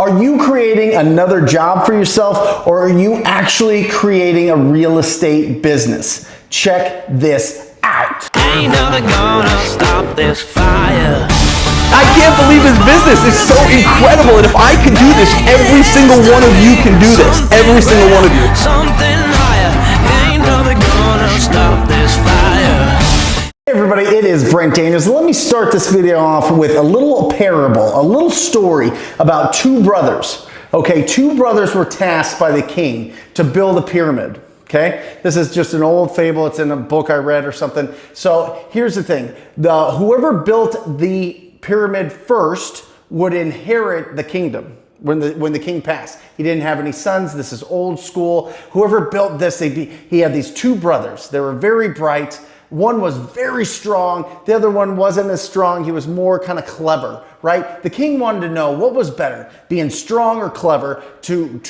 Are you creating another job for yourself, or are you actually creating a real estate business? Check this out. Ain't never gonna stop this fire. I can't believe his business is so incredible, and if I can do this, every single one of you can do this. Every single one of you. Something higher. Ain't never gonna stop this fire. Hey everybody, it is Brent Daniels. Let me start this video off with a little parable, a little story about two brothers. Okay, two brothers were tasked by the king to build a pyramid. Okay, this is just an old fable. It's in a book I read or something. So here's the thing: whoever built the pyramid first would inherit the kingdom when the king passed. He didn't have any sons. This is old school. Whoever built this, he had these two brothers. They were very bright. One was very strong. The other one wasn't as strong. He was more kind of clever, right? The king wanted to know what was better, being strong or clever to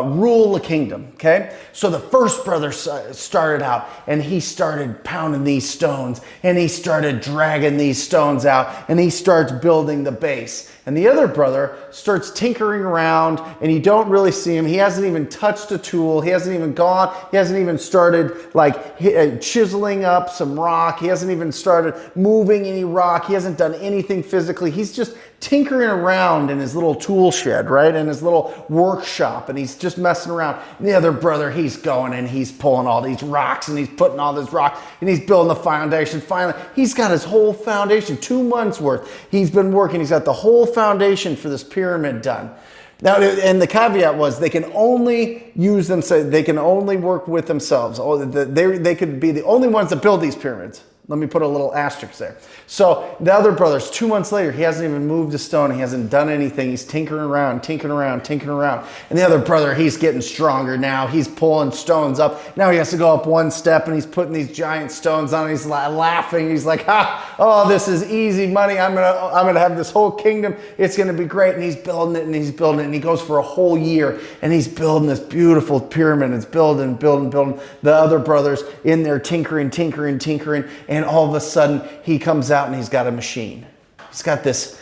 rule the kingdom, okay? So the first brother started out, and he started pounding these stones, and he started dragging these stones out, and he starts building the base. And the other brother starts tinkering around, and you don't really see him. He hasn't even touched a tool. He hasn't even started like chiseling up some rock. He hasn't even started moving any rock. He hasn't done anything physically. He's just tinkering around in his little tool shed, right? In his little workshop, and he's just messing around. And the other brother, he's going and he's pulling all these rocks, and he's putting all this rock, and he's building the foundation. Finally, he's got his whole foundation, 2 months worth. He's been working. He's got the whole foundation for this pyramid done. Now, and the caveat was they can only use them, so they can only work with themselves. They could be the only ones that build these pyramids. Let me put a little asterisk there. So the other brother's 2 months later, he hasn't even moved a stone. He hasn't done anything. He's tinkering around. And the other brother, he's getting stronger now. He's pulling stones up. Now he has to go up one step, and he's putting these giant stones on. He's laughing. He's like, oh, this is easy money. I'm gonna have this whole kingdom. It's gonna be great. And he's building it, and he goes for a whole year, and he's building this beautiful pyramid. It's building. The other brother's in there tinkering, and all of a sudden he comes out and he's got a machine. He's got this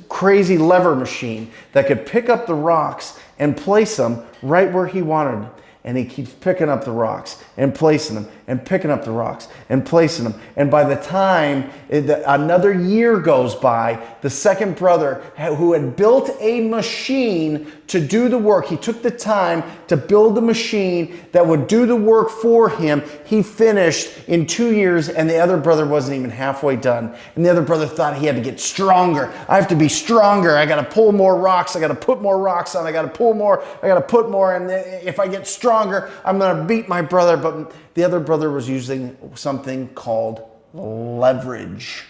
crazy lever machine that could pick up the rocks and place them right where he wanted them. And he keeps picking up the rocks and placing them and picking up the rocks and placing them. And by the time another year goes by, the second brother, who had built a machine to do the work, he took the time to build a machine that would do the work for him. He finished in 2 years, and the other brother wasn't even halfway done. And the other brother thought he had to get stronger. I have to be stronger. I got to pull more rocks. I got to put more rocks on. I got to pull more. I got to put more. And if I get stronger, I'm going to beat my brother. But the other brother was using something called leverage.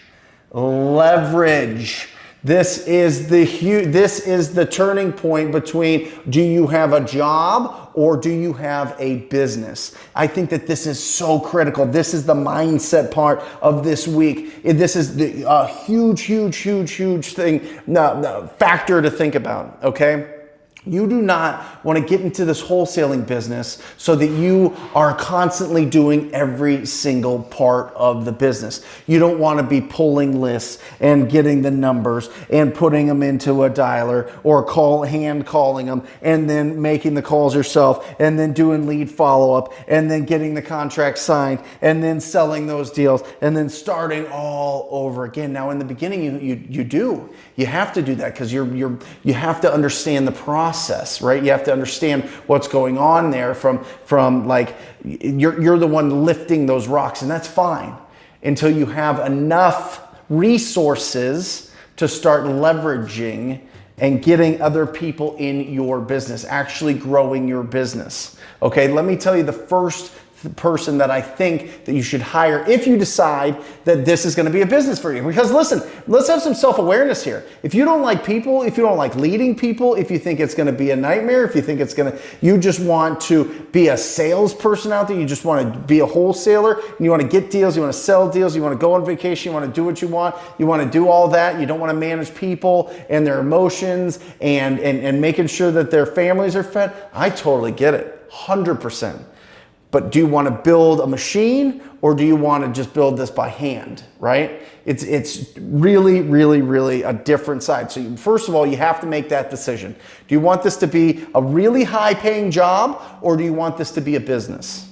Leverage. This is the turning point between, do you have a job or do you have a business? I think that this is so critical. This is the mindset part of this week. This is a huge thing, factor to think about, okay? You do not want to get into this wholesaling business so that you are constantly doing every single part of the business. You don't want to be pulling lists and getting the numbers and putting them into a dialer, or hand calling them and then making the calls yourself and then doing lead follow-up and then getting the contract signed and then selling those deals and then starting all over again. Now, in the beginning, you have to do that because you have to understand the process. Right? You have to understand what's going on there from like you're the one lifting those rocks, and that's fine until you have enough resources to start leveraging and getting other people in your business, actually growing your business. Okay, let me tell you the first person that I think that you should hire if you decide that this is going to be a business for you. Because listen, let's have some self-awareness here. If you don't like people, if you don't like leading people, if you think it's going to be a nightmare, if you think you just want to be a salesperson out there, you just want to be a wholesaler, and you want to get deals, you want to sell deals, you want to go on vacation, you want to do what you want to do all that, you don't want to manage people and their emotions and making sure that their families are fed, I totally get it, 100%. But do you want to build a machine, or do you want to just build this by hand, right? It's really, really, really a different side. So first of all, you have to make that decision. Do you want this to be a really high paying job, or do you want this to be a business?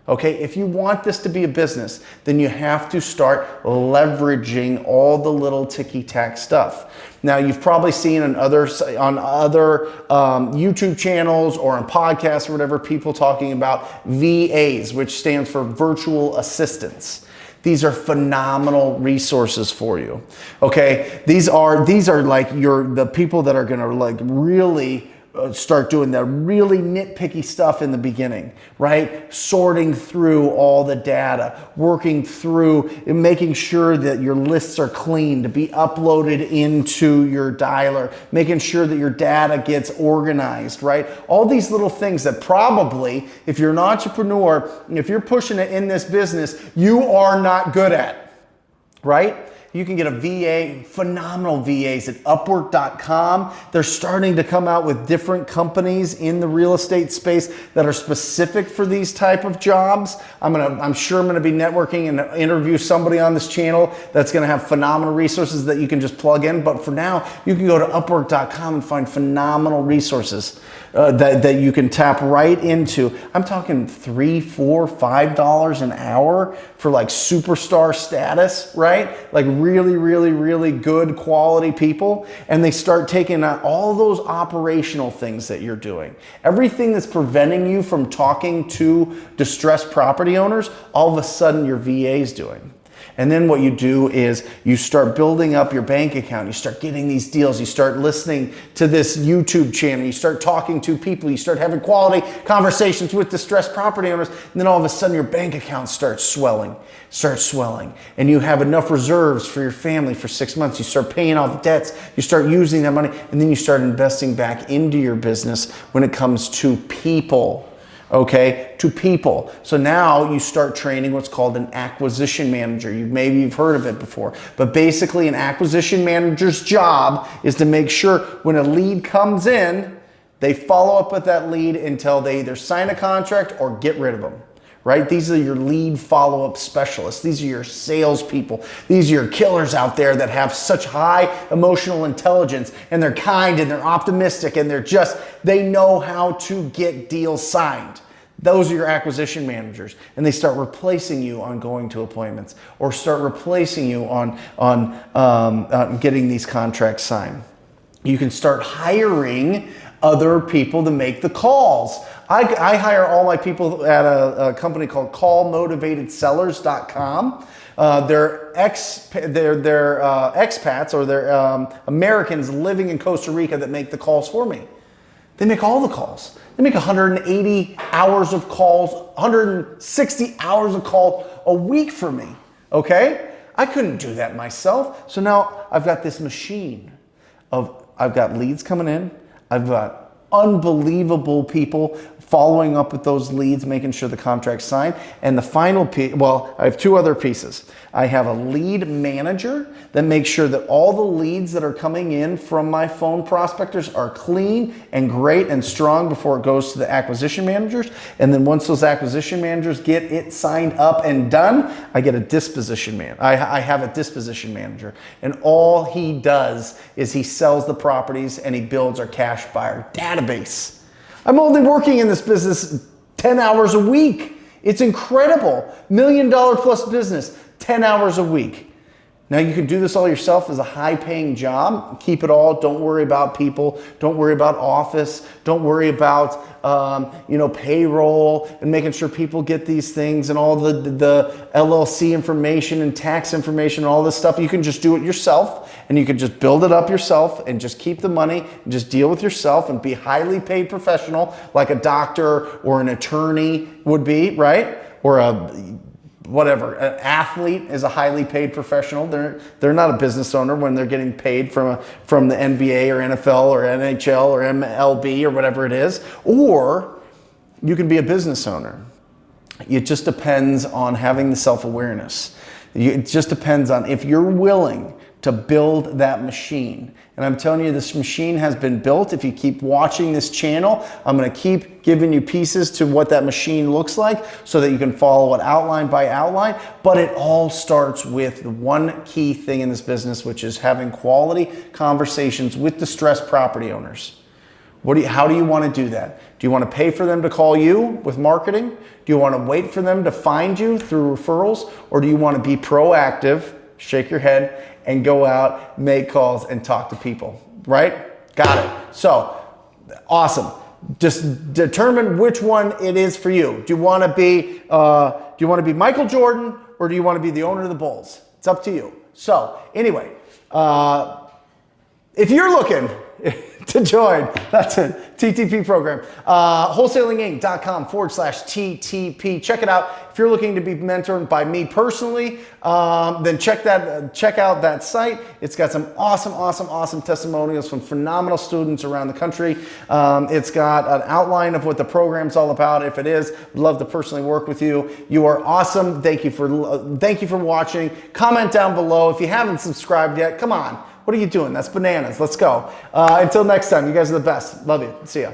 Okay, if you want this to be a business, then you have to start leveraging all the little ticky-tack stuff. Now, you've probably seen on other YouTube channels or on podcasts or whatever, people talking about VAs, which stands for virtual assistants. These are phenomenal resources for you. Okay, these are like the people that are going to like really start doing that really nitpicky stuff in the beginning, right? Sorting through all the data, working through and making sure that your lists are clean to be uploaded into your dialer, making sure that your data gets organized, right? All these little things that probably, if you're an entrepreneur, if you're pushing it in this business, you are not good at, right? You can get a VA, phenomenal VAs at Upwork.com. They're starting to come out with different companies in the real estate space that are specific for these type of jobs. I'm sure I'm gonna be networking and interview somebody on this channel that's gonna have phenomenal resources that you can just plug in. But for now, you can go to Upwork.com and find phenomenal resources that you can tap right into. I'm talking $3, $4, $5 an hour for like superstar status, right? Like really, really, really good quality people. And they start taking out all those operational things that you're doing. Everything that's preventing you from talking to distressed property owners, all of a sudden your VA is doing. And then what you do is you start building up your bank account. You start getting these deals. You start listening to this YouTube channel. You start talking to people. You start having quality conversations with distressed property owners. And then all of a sudden your bank account starts swelling. And you have enough reserves for your family for 6 months. You start paying off debts. You start using that money. And then you start investing back into your business when it comes to people. Okay, to people. So now you start training what's called an acquisition manager. Maybe you've heard of it before, but basically an acquisition manager's job is to make sure when a lead comes in, they follow up with that lead until they either sign a contract or get rid of them. Right? These are your lead follow-up specialists. These are your salespeople. These are your killers out there that have such high emotional intelligence, and they're kind and they're optimistic and they know how to get deals signed. Those are your acquisition managers, and they start replacing you on going to appointments or start replacing you on getting these contracts signed. You can start hiring other people to make the calls. I hire all my people at a company called callmotivatedsellers.com. They're expats or they're Americans living in Costa Rica that make the calls for me. They make all the calls. They make 180 hours of calls, 160 hours of calls a week for me, okay? I couldn't do that myself. So now I've got this machine I've got leads coming in. I've got unbelievable people following up with those leads, making sure the contract's signed. And the final piece, well, I have two other pieces. I have a lead manager that makes sure that all the leads that are coming in from my phone prospectors are clean and great and strong before it goes to the acquisition managers. And then once those acquisition managers get it signed up and done, I get a disposition man. I have a disposition manager. And all he does is he sells the properties and he builds our cash buyer database. I'm only working in this business 10 hours a week. It's incredible. $1 million plus business, 10 hours a week. Now you can do this all yourself as a high paying job. Keep it all. Don't worry about people. Don't worry about office. Don't worry about payroll and making sure people get these things and all the LLC information and tax information and all this stuff. You can just do it yourself and you can just build it up yourself and just keep the money and just deal with yourself and be highly paid professional like a doctor or an attorney would be, right? Or an athlete is a highly paid professional. They're not a business owner when they're getting paid from the NBA or NFL or NHL or MLB or whatever it is. Or you can be a business owner. It just depends on having the self-awareness. It just depends on if you're willing to build that machine. And I'm telling you, this machine has been built. If you keep watching this channel, I'm gonna keep giving you pieces to what that machine looks like so that you can follow it outline by outline. But it all starts with the one key thing in this business, which is having quality conversations with distressed property owners. How do you want to do that? Do you want to pay for them to call you with marketing? Do you want to wait for them to find you through referrals? Or do you want to be proactive, shake your head, and go out, make calls, and talk to people, right? Got it. So, awesome. Just determine which one it is for you. Do you want to be Michael Jordan, or do you want to be the owner of the Bulls? It's up to you. So, anyway, if you're looking to join, that's it, TTP program, wholesalinginc.com/TTP. Check it out. If you're looking to be mentored by me personally, then check out that site. It's got some awesome testimonials from phenomenal students around the country. It's got an outline of what the program's all about. If it is, I'd love to personally work with you. You are awesome. Thank you for watching. Comment down below. If you haven't subscribed yet, come on. What are you doing? That's bananas. Let's go. Until next time, you guys are the best. Love you. See ya.